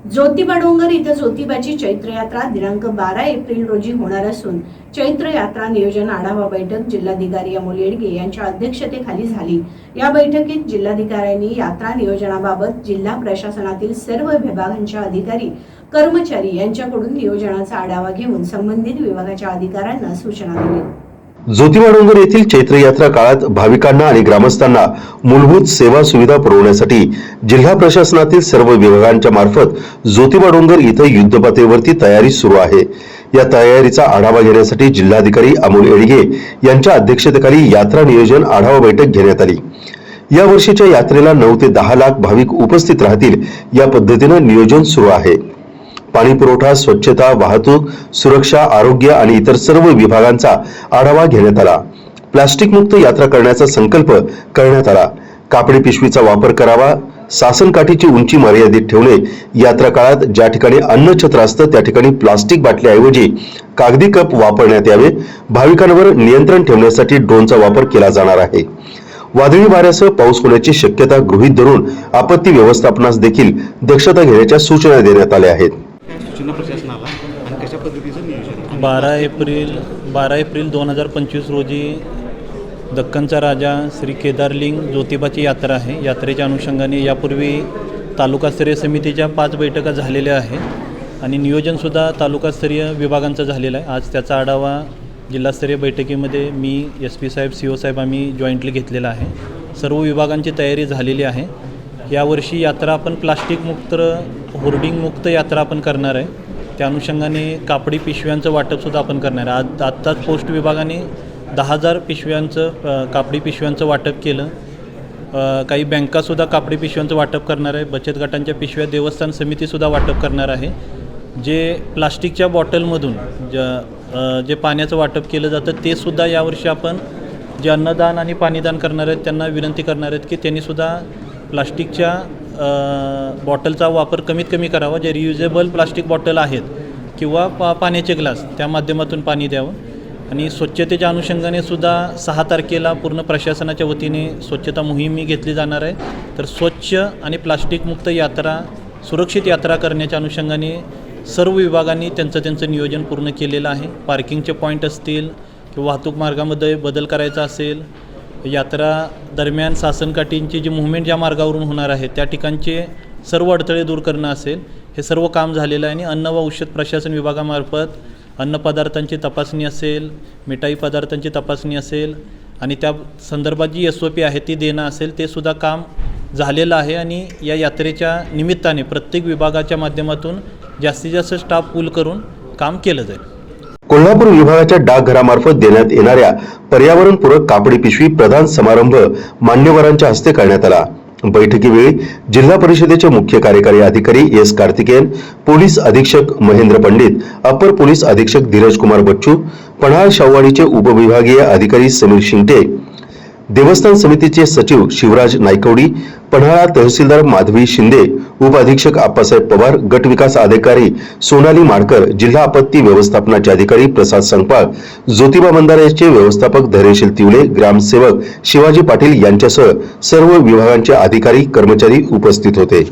ज्योतिबा डोंगर इथं ज्योतिबाची चैत्र यात्रा दिनांक 12 एप्रिल रोजी होणार असून चैत्र यात्रा नियोजन आढावा बैठक जिल्हाधिकारी अमोल येडगे यांच्या अध्यक्षतेखाली झाली। या बैठकीत जिल्हाधिकाऱ्यांनी यात्रा नियोजनाबाबत जिल्हा प्रशासनातील सर्व विभागांच्या अधिकारी कर्मचारी यांच्याकडून नियोजनाचा आढावा घेऊन संबंधित विभागाच्या अधिकाऱ्यांना सूचना दिल्या। ज्योतिबा डोंगर येथील चैत्र यात्रा काळात भाविकांना आणि ग्रामस्थांना मूलभूत सेवा सुविधा पुरवण्यासाठी जिल्हा प्रशासनातील सर्व विभागांच्या मार्फत ज्योतिबा डोंगर इथं युद्धपातळीवरती तयारी सुरू आहे। या तयारीचा आढावा घेण्यासाठी जिल्हाधिकारी अमोल येडगे यांच्या अध्यक्षतेखाली यात्रा नियोजन आढावा बैठक घेण्यात आली। या वर्षीच्या यात्रेला 9 ते 10 लाख भाविक उपस्थित राहतील या पद्धतीने नियोजन सुरू आहे। पाणी पुरवठा, स्वच्छता, वाहतूक, सुरक्षा, आरोग्य आणि इतर सर्व विभागांचा आढावा घेण्यात आला। प्लास्टिक मुक्त यात्रा करण्याचा संकल्प करण्यात आला। कापडी पिशवीचा वापर करावा, सासनकाठीची उंची मर्यादित ठेवणे, यात्रा काळात ज्या ठिकाणी अन्नछत्र असतं त्या ठिकाणी प्लास्टिक बाटलीऐवजी कागदी कप वापरण्यात यावे। भाविकांवर नियंत्रण ठेवण्यासाठी ड्रोनचा वापर केला जाणार आहे। वादळी वाऱ्यासह पाऊस होण्याची शक्यता गृहीत धरून आपत्ती व्यवस्थापनास देखील दक्षता घेण्याच्या सूचना देण्यात आल्या आहेत। सूचना प्रशासनाला आणि कशा पद्धतीचं नियोजन 12 एप्रिल 2025 रोजी दक्कनचा राजा श्री केदारलिंग ज्योतिबाची यात्रा आहे। यात्रेच्या अनुषंगाने यापूर्वी तालुकास्तरीय समितीच्या 5 बैठका झालेल्या आहेत आणि नियोजनसुद्धा तालुकास्तरीय विभागांचं झालेलं आहे। आज त्याचा आढावा जिल्हास्तरीय बैठकीमध्ये मी SP साहेब CO साहेब आम्ही जॉईंटली घेतलेला आहे। सर्व विभागांची तयारी झालेली आहे। यावर्षी यात्रा आपण प्लास्टिक मुक्त, होर्डिंग मुक्त यात्रा आपण करणार आहे। त्या अनुषंगाने कापडी पिशव्यांचं वाटपसुद्धा आपण करणार आहे। आत्ताच पोस्ट विभागाने 10,000 पिशव्यांचं कापडी पिशव्यांचं वाटप केलं। काही बँकासुद्धा कापडी पिशव्यांचं वाटप करणार आहे। बचत गटांच्या पिशव्या देवस्थान समितीसुद्धा वाटप करणार आहे। जे प्लास्टिकच्या बॉटलमधून जे पाण्याचं वाटप केलं जातं ते सुद्धा यावर्षी आपण जे अन्नदान आणि पाणीदान करणार आहेत त्यांना विनंती करणार आहेत की त्यांनीसुद्धा प्लास्टिकच्या बॉटलचा वापर कमीत कमी करावा। जे रियुजेबल प्लास्टिक बॉटल आहेत किंवा पाण्याचे ग्लास त्या माध्यमातून पाणी द्यावं। आणि स्वच्छतेच्या अनुषंगाने सुद्धा 6 तारखेला पूर्ण प्रशासनाच्या वतीने स्वच्छता मोहीम घेतली जाणार आहे। तर स्वच्छ आणि प्लास्टिक मुक्त यात्रा, सुरक्षित यात्रा करण्याच्या अनुषंगाने सर्व विभागांनी त्यांचं नियोजन पूर्ण केलेलं आहे। पार्किंगचे पॉईंट असतील किंवा वाहतूक मार्गामध्ये बदल करायचा असेल, यात्रा दरम्यान सासनकाठींची जी मुवमेंट ज्या मार्गावरून होणार आहे त्या ठिकाणचे सर्व अडथळे दूर करणं असेल, हे सर्व काम झालेलं आहे। आणि अन्न व औषध प्रशासन विभागामार्फत अन्नपदार्थांची तपासणी असेल, मिठाई पदार्थांची तपासणी असेल आणि त्या संदर्भात जी SOP आहे ती देणं असेल, ते सुद्धा काम झालेलं आहे। आणि या यात्रेच्या निमित्ताने प्रत्येक विभागाच्या माध्यमातून जास्तीत जास्त स्टाफ पूल करून काम केलं जाईल। कोल्हापूर विभागाच्या डाकघरामार्फत देण्यात येणाऱ्या पर्यावरणपूरक कापडी पिशवी प्रदान समारंभ मान्यवरांच्या हस्ते करण्यात आला। बैठकीवेळी जिल्हा परिषदेचे मुख्य कार्यकारी अधिकारी S कार्तिकेयन, पोलीस अधीक्षक महेंद्र पंडित, अपर पोलीस अधीक्षक धीरज कुमार बच्चू, पन्हाळ शाहूवाडीचे उपविभागीय अधिकारी समीर शिंगटे, देवस्थान समितीचे सचिव शिवराज नायकवडी, पन्हाळा तहसीलदार माधवी शिंदे, उप अधीक्षक आप्पासाहेब पवार, गट विकास अधिकारी सोनाली माडकर, जिल्हा आपत्ती व्यवस्थापनाचे अधिकारी प्रसाद संगपाळ, ज्योतिबा बंधाऱ्याचे व्यवस्थापक धैर्यशील तिवले, ग्रामसेवक शिवाजी पाटील यांच्यासह सर्व विभागांचे अधिकारी कर्मचारी उपस्थित होते।